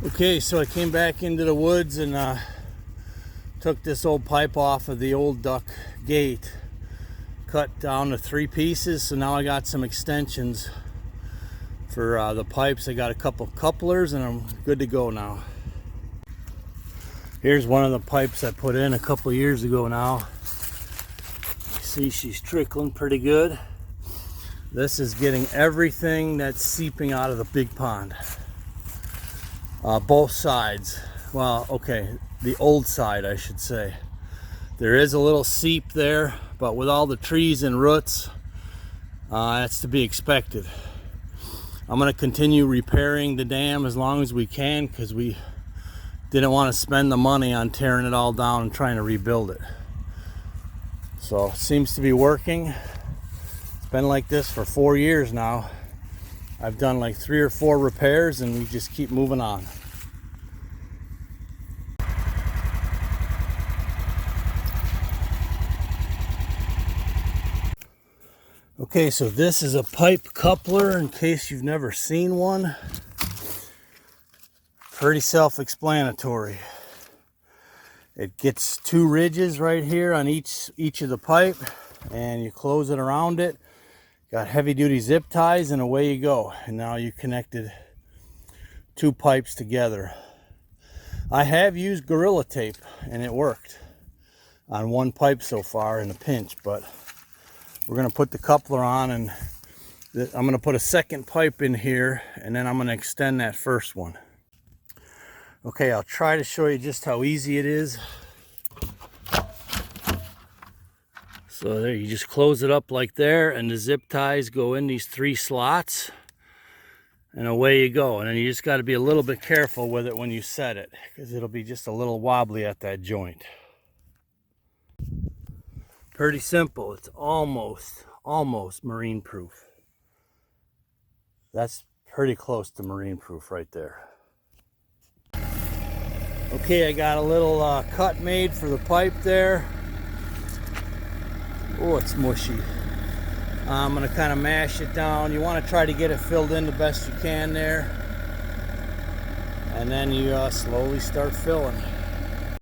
Okay, so I came back into the woods and took this old pipe off of the old duck gate, cut down to 3 pieces. So now I got some extensions for the pipes. I got a couple couplers and I'm good to go now. Here's one of the pipes I put in a couple years ago now. See, she's trickling pretty good. This is getting everything that's seeping out of the big pond. Both sides. Well, okay, the old side, I should say. There is a little seep there, but with all the trees and roots, that's to be expected. I'm going to continue repairing the dam as long as we can because we didn't want to spend the money on tearing it all down and trying to rebuild it. So it seems to be working. It's been like this for 4 years now. I've done like 3 or 4 repairs and we just keep moving on. Okay, so this is a pipe coupler in case you've never seen one. Pretty self-explanatory. It gets 2 ridges right here on each of the pipe, and you close it around it. Got heavy-duty zip ties, and away you go. And now you connected 2 pipes together. I have used Gorilla Tape, and it worked on 1 pipe so far in a pinch, but we're going to put the coupler on, and I'm going to put a second pipe in here, and then I'm going to extend that first one. Okay, I'll try to show you just how easy it is. So there, you just close it up like there, and the zip ties go in these 3 slots, and away you go. And then you just got to be a little bit careful with it when you set it, because it'll be just a little wobbly at that joint. Pretty simple. It's almost marine proof. That's pretty close to marine proof right there. Okay, I got a little cut made for the pipe there. Oh, it's mushy. I'm going to kind of mash it down. You want to try to get it filled in the best you can there. And then you slowly start filling.